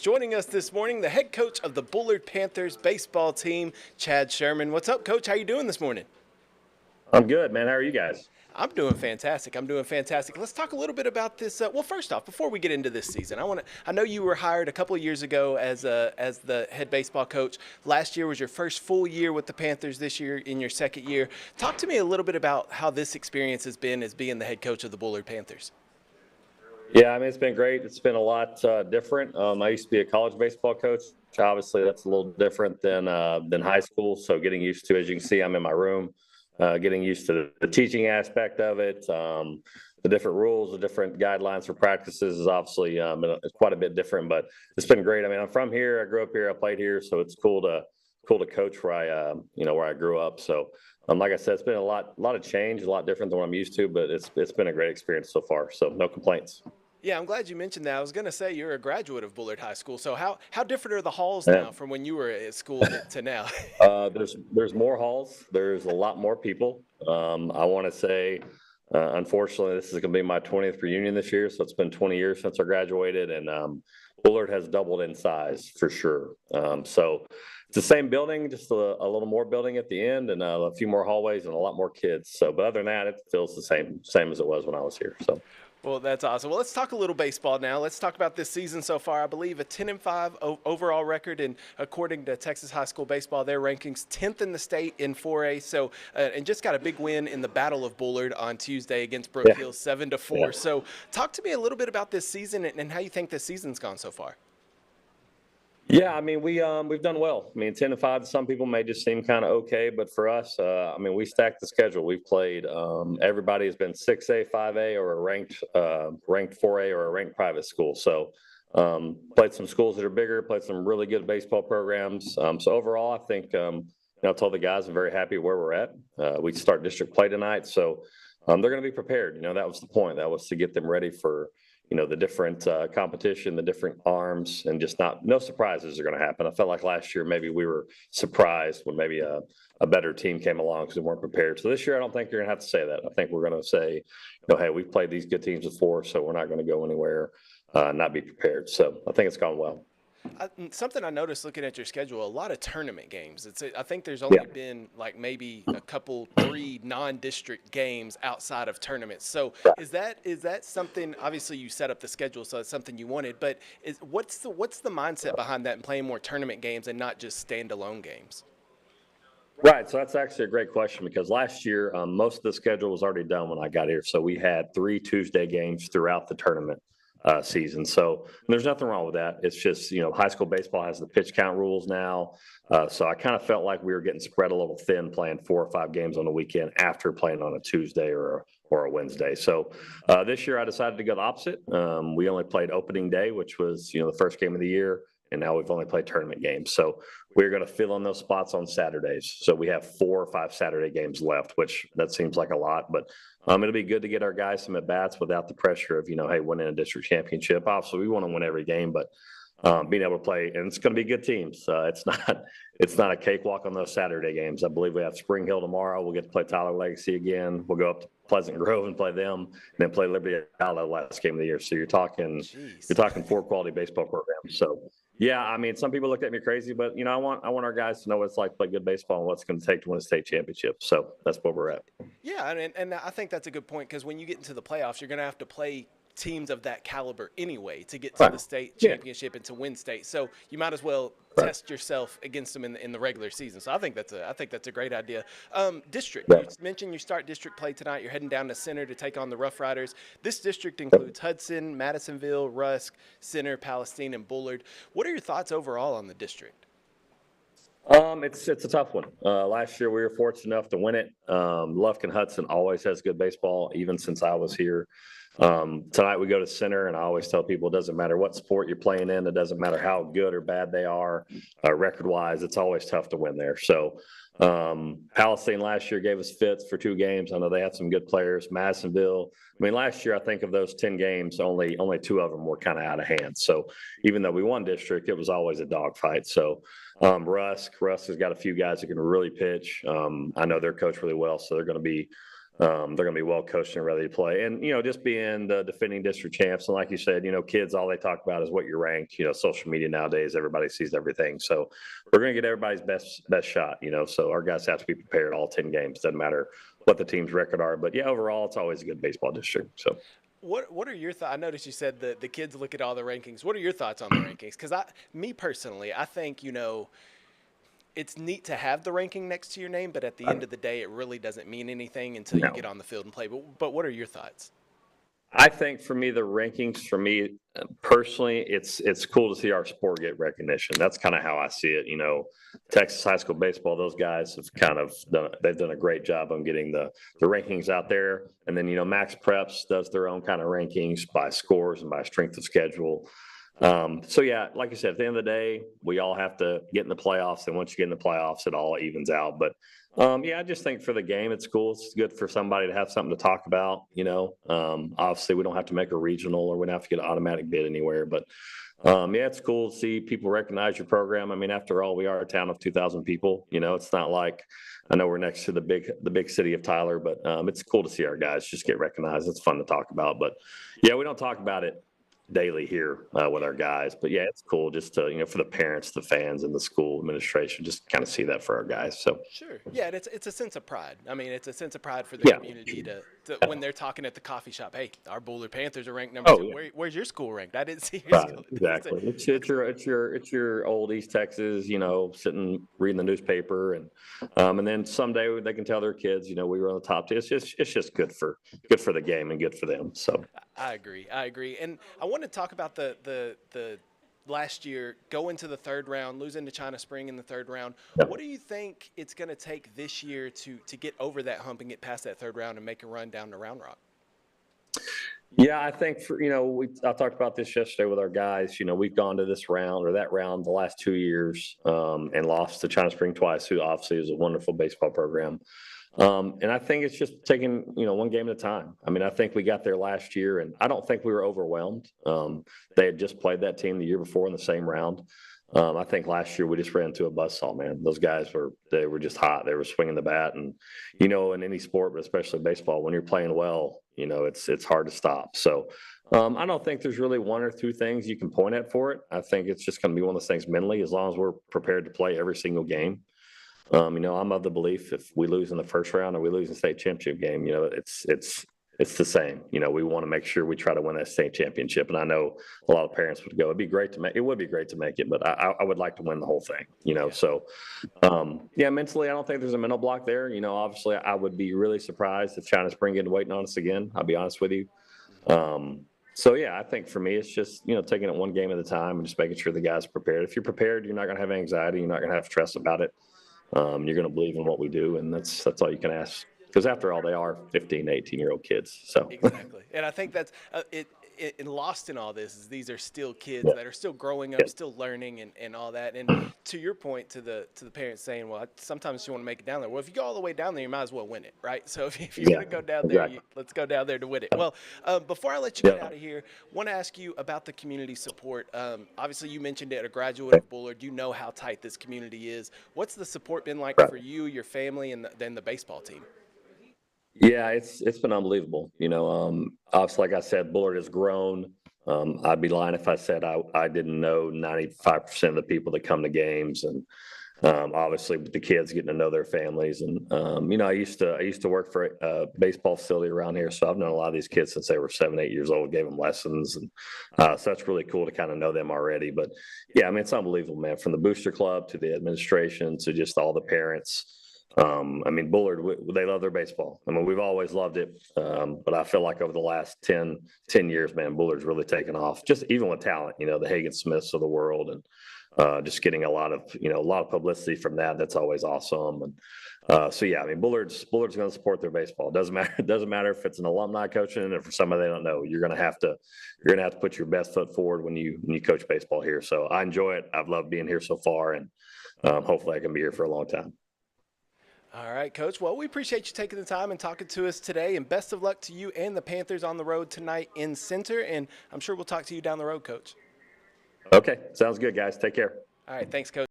Joining us this morning, the head coach of the Bullard Panthers baseball team, Chad Sherman. What's up, Coach? How you doing this morning? I'm good, man. How are you guys? I'm doing fantastic. Let's talk a little bit about this. Well, first off, before we get into this season, I know you were hired a couple of years ago as the head baseball coach. Last year was your first full year with the Panthers. This year, in your second year, talk to me a little bit about how this experience has been as being the head coach of the Bullard Panthers. Yeah, I mean, it's been great. It's been a lot different. I used to be a college baseball coach. Obviously, that's a little different than high school. So getting used to, as you can see, I'm in my room, getting used to the teaching aspect of it. The different rules, the different guidelines for practices is obviously it's quite a bit different, but it's been great. I mean, I'm from here. I grew up here. I played here, so it's cool to coach where I grew up. So like I said, it's been a lot of change, a lot different than what I'm used to, but it's been a great experience so far. So no complaints. Yeah, I'm glad you mentioned that. I was going to say you're a graduate of Bullard High School. So how different are the halls Yeah. now from when you were at school to now? There's more halls. There's a lot more people. I want to say, unfortunately, this is going to be my 20th reunion this year. So it's been 20 years since I graduated, and Bullard has doubled in size for sure. So it's the same building, just a little more building at the end, and a few more hallways and a lot more kids. So, but other than that, it feels the same as it was when I was here. So. Well, that's awesome. Well, let's talk a little baseball now. Let's talk about this season so far. I believe a 10-5 overall record, and according to Texas High School Baseball, their rankings 10th in the state in 4A. So, and just got a big win in the Battle of Bullard on Tuesday against Brook Hill, 7-4. Yeah. So, talk to me a little bit about this season and how you think this season's gone so far. Yeah, I mean, we've done well. I mean, 10-5 to some people may just seem kind of okay, but for us, I mean, we stacked the schedule. We've played. Everybody has been 6A, 5A, or a ranked 4A or a ranked private school. So played some schools that are bigger, played some really good baseball programs. So overall, I think I told the guys I'm very happy where we're at. We start district play tonight, so they're going to be prepared. That was the point. That was to get them ready for the different competition, the different arms, and just no surprises are going to happen. I felt like last year maybe we were surprised when maybe a better team came along because we weren't prepared. So this year I don't think you're going to have to say that. I think we're going to say, hey, we've played these good teams before, so we're not going to go anywhere, not be prepared. So I think it's gone well. Something I noticed looking at your schedule, a lot of tournament games. I think there's only been like maybe a couple, 3 non-district games outside of tournaments. So is that something? Obviously, you set up the schedule, so it's something you wanted. But what's the mindset behind that and playing more tournament games and not just standalone games? Right. So that's actually a great question because last year most of the schedule was already done when I got here. So we had 3 Tuesday games throughout the tournament season. So there's nothing wrong with that. It's just, high school baseball has the pitch count rules now. So I kind of felt like we were getting spread a little thin playing 4 or 5 games on the weekend after playing on a Tuesday or a Wednesday. So this year I decided to go the opposite. We only played opening day, which was, the first game of the year. And now we've only played tournament games. So we're going to fill in those spots on Saturdays. So we have 4 or 5 Saturday games left, which that seems like a lot. But it'll be good to get our guys some at-bats without the pressure of, hey, winning a district championship. Obviously, we want to win every game, but being able to play, and it's going to be good teams. It's not a cakewalk on those Saturday games. I believe we have Spring Hill tomorrow. We'll get to play Tyler Legacy again. We'll go up to Pleasant Grove and play them, and then play Liberty Outlet the last game of the year. So you're talking 4 quality baseball programs. So. Yeah, I mean, some people look at me crazy, but I want our guys to know what it's like to play good baseball and what it's going to take to win a state championship. So that's where we're at. Yeah, and I think that's a good point because when you get into the playoffs, you're going to have to play teams of that caliber anyway to get to the state championship and to win state. So you might as well test yourself against them in the regular season. So I think that's a great idea. District, you mentioned you start district play tonight. You're heading down to Center to take on the Rough Riders. This district includes Hudson, Madisonville, Rusk, Center, Palestine, and Bullard. What are your thoughts overall on the district? It's a tough one. Last year we were fortunate enough to win it. Lufkin Hudson always has good baseball, even since I was here. Tonight we go to Center, and I always tell people it doesn't matter what sport you're playing in. It doesn't matter how good or bad they are record-wise. It's always tough to win there. So Palestine last year gave us fits for 2 games. I know they had some good players. Madisonville. I mean, last year I think of those 10 games, only 2 of them were kind of out of hand. So even though we won district, it was always a dogfight. So Rusk has got a few guys that can really pitch. I know their coach really well, so they're going to be They're going to be well coached and ready to play. And, just being the defending district champs. And like you said, kids, all they talk about is what you're ranked. Social media nowadays, everybody sees everything. So we're going to get everybody's best shot, so our guys have to be prepared all 10 games. Doesn't matter what the team's record are. But, yeah, overall, it's always a good baseball district. So. What are your thoughts? I noticed you said the kids look at all the rankings. What are your thoughts on the rankings? Because me personally, I think, it's neat to have the ranking next to your name, but at the end of the day, it really doesn't mean anything until you get on the field and play. But what are your thoughts? I think for me, the rankings, for me personally, it's cool to see our sport get recognition. That's kind of how I see it. Texas high school baseball, those guys have they've done a great job on getting the rankings out there. And then, Max Preps does their own kind of rankings by scores and by strength of schedule. So yeah, like I said, at the end of the day, we all have to get in the playoffs. And once you get in the playoffs, it all evens out. But yeah, I just think for the game, it's cool. It's good for somebody to have something to talk about. Obviously we don't have to make a regional or we don't have to get an automatic bid anywhere, but yeah, it's cool to see people recognize your program. I mean, after all, we are a town of 2,000 people. It's not like, I know we're next to the big city of Tyler, but it's cool to see our guys just get recognized. It's fun to talk about, but yeah, we don't talk about it daily here with our guys, but yeah, it's cool just to for the parents, the fans, and the school administration, just kind of see that for our guys. So sure, yeah, it's a sense of pride. I mean, it's a sense of pride for the community to when they're talking at the coffee shop. Hey, our Bullard Panthers are ranked number 2. Yeah. Where's your school ranked? I didn't see your school. Exactly. It's your old East Texas, sitting reading the newspaper, and then someday they can tell their kids, we were on the top 10. It's just good for the game and good for them. So I agree, and I want to talk about the last year, going to the third round, losing to China Spring in the third round. Yep. What do you think it's going to take this year to get over that hump and get past that third round and make a run down to Round Rock? Yeah, I think I talked about this yesterday with our guys. We've gone to this round or that round the last 2 years and lost to China Spring twice, who obviously is a wonderful baseball program. And I think it's just taking, one game at a time. I mean, I think we got there last year, and I don't think we were overwhelmed. They had just played that team the year before in the same round. I think last year we just ran into a buzzsaw, man. Those guys were just hot. They were swinging the bat, and in any sport, but especially baseball, when you're playing well, it's hard to stop. So I don't think there's really one or two things you can point at for it. I think it's just going to be one of those things mentally, as long as we're prepared to play every single game. I'm of the belief if we lose in the first round or we lose in the state championship game, it's the same. We want to make sure we try to win that state championship. And I know a lot of parents would go, it would be great to make it, but I would like to win the whole thing, So, yeah, mentally, I don't think there's a mental block there. Obviously I would be really surprised if China Spring getting waiting on us again. I'll be honest with you. So yeah, I think for me, it's just, taking it one game at a time and just making sure the guys are prepared. If you're prepared, you're not going to have anxiety. You're not going to have stress about it. You're going to believe in what we do, and that's all you can ask. Because after all, they are 15, 18-year-old kids. So exactly, and I think that's it. Lost in all this is these are still kids that are still growing up, still learning, and all that. And to your point, to the parents saying, well, sometimes you want to make it down there. Well, if you go all the way down there, you might as well win it, right? So if you're going to go down there, let's go down there to win it. Well, before I let you get out of here, I want to ask you about the community support. Obviously, you mentioned it, a graduate of Bullard. You know how tight this community is. What's the support been like for you, your family, and then the baseball team? Yeah, it's been unbelievable. Obviously, like I said, Bullard has grown. I'd be lying if I said I didn't know 95% of the people that come to games, and obviously with the kids getting to know their families. And I used to work for a baseball facility around here, so I've known a lot of these kids since they were 7, 8 years old. Gave them lessons, and so that's really cool to kind of know them already. But yeah, I mean, it's unbelievable, man. From the booster club to the administration to just all the parents. Bullard, they love their baseball. I mean, we've always loved it. But I feel like over the last 10 years, man, Bullard's really taken off, just even with talent, the Hagen Smiths of the world, and just getting a lot of publicity from that. That's always awesome. And so, yeah, I mean, Bullard's going to support their baseball. It doesn't matter if it's an alumni coaching it or for somebody they don't know. You're going to have to put your best foot forward when you coach baseball here. So I enjoy it. I've loved being here so far, and hopefully I can be here for a long time. All right, Coach. Well, we appreciate you taking the time and talking to us today, and best of luck to you and the Panthers on the road tonight in Center, and I'm sure we'll talk to you down the road, Coach. Okay, sounds good, guys. Take care. All right, thanks, Coach.